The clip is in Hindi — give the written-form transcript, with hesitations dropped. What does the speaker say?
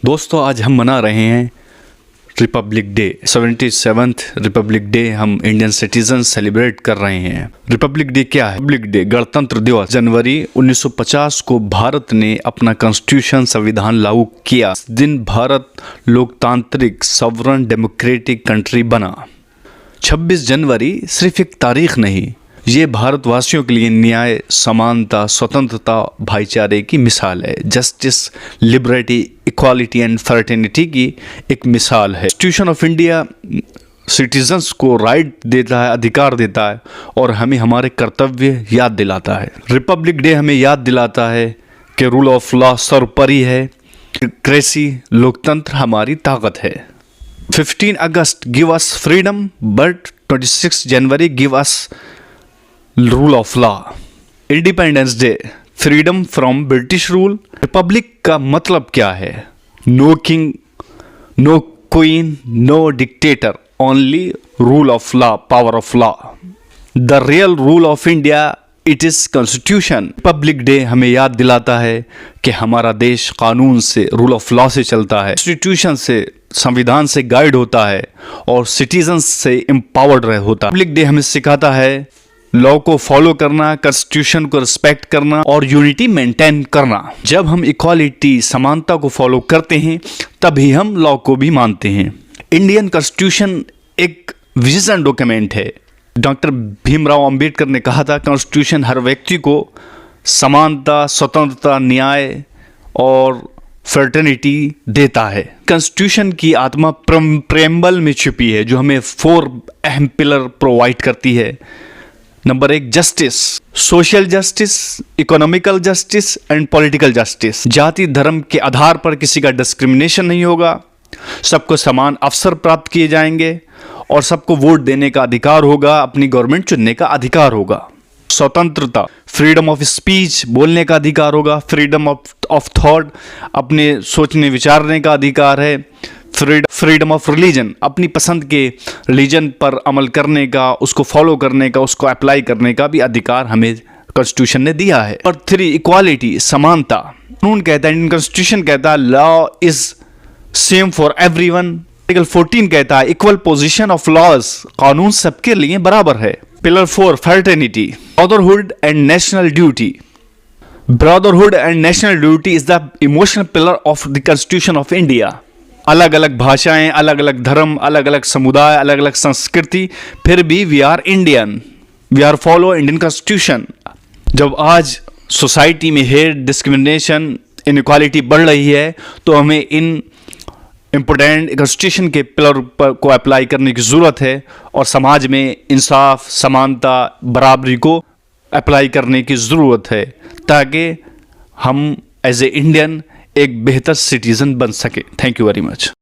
दोस्तों, आज हम मना रहे हैं Republic day. 77th Republic day हम इंडियन सिटीजन सेलिब्रेट कर रहे हैं। रिपब्लिक डे क्या है? रिपब्लिक डे गणतंत्र दिवस। जनवरी 1950 को भारत ने अपना कॉन्स्टिट्यूशन संविधान लागू किया। इस दिन भारत लोकतांत्रिक सॉवरन डेमोक्रेटिक कंट्री बना। 26 जनवरी सिर्फ एक तारीख नहीं, ये भारतवासियों के लिए न्याय, समानता, स्वतंत्रता, भाईचारे की मिसाल है। Justice, liberty, equality and fraternity की एक मिसाल है। कॉन्स्टिट्यूशन ऑफ इंडिया सिटीजन्स को राइट देता है, अधिकार देता है और हमें हमारे कर्तव्य याद दिलाता है। रिपब्लिक डे हमें याद दिलाता है कि रूल ऑफ लॉ सर्वोपरि है, डेमोक्रेसी, लोकतंत्र हमारी ताकत है। 15 अगस्त गिव अस फ्रीडम, बट 26 जनवरी give us rule of law. Independence day, freedom from British rule. Republic का मतलब क्या है? No king, no queen, no dictator, only rule of law, power of law. The real rule of India, it is constitution. Republic day हमें याद दिलाता है कि हमारा देश कानून से, रूल ऑफ लॉ से चलता है, कॉन्स्टिट्यूशन से, संविधान से गाइड होता है और सिटीजन से एम्पावर्ड होता है। रिपब्लिक डे हमें सिखाता है लॉ को फॉलो करना, कॉन्स्टिट्यूशन को रिस्पेक्ट करना और यूनिटी मेंटेन करना। जब हम इक्वालिटी, समानता को फॉलो करते हैं तभी हम लॉ को भी मानते हैं। इंडियन कॉन्स्टिट्यूशन एक विजन डॉक्यूमेंट है। डॉक्टर भीमराव अंबेडकर ने कहा था कॉन्स्टिट्यूशन हर व्यक्ति को समानता, स्वतंत्रता, न्याय और फ्रेटर्निटी देता है। कॉन्स्टिट्यूशन की आत्मा प्रेम्बल में छिपी है, जो हमें 4 अहम पिलर प्रोवाइड करती है। Number 1 justice, social justice, economical justice and political justice. जाति धर्म के आधार पर किसी का डिस्क्रिमिनेशन नहीं होगा, सबको समान अवसर प्राप्त किए जाएंगे और सबको वोट देने का अधिकार होगा, अपनी गवर्नमेंट चुनने का अधिकार होगा। स्वतंत्रता, फ्रीडम ऑफ स्पीच, बोलने का अधिकार होगा। फ्रीडम ऑफ थॉट, अपने सोचने विचारने का अधिकार है। फ्रीडम ऑफ रिलीजन, अपनी पसंद के रिलीजन पर अमल करने का, उसको फॉलो करने का, उसको अप्लाई करने का भी अधिकार हमें कॉन्स्टिट्यूशन ने दिया है। और 3 इक्वालिटी, समानता। कानून कहता है, इंडियन कॉन्स्टिट्यूशन कहता है law is same for everyone. Article 14 कहता है इक्वल पोजीशन ऑफ लॉज, कानून सबके लिए बराबर है। Pillar 4 fraternity, brotherhood and national duty. Brotherhood and national duty is the emotional pillar of the constitution of India. अलग अलग भाषाएं, अलग अलग धर्म, अलग अलग समुदाय, अलग अलग संस्कृति, फिर भी we are Indian, we are follow Indian constitution. जब आज सोसाइटी में हेट, डिस्क्रिमिनेशन, इनइक्वालिटी बढ़ रही है तो हमें इन इम्पोर्टेंट कॉन्स्टिट्यूशन के पिलर को अप्लाई करने की ज़रूरत है और समाज में इंसाफ, समानता, बराबरी को अप्लाई करने की ज़रूरत है ताकि हम एज ए इंडियन एक बेहतर सिटीज़न बन सके। Thank you very much.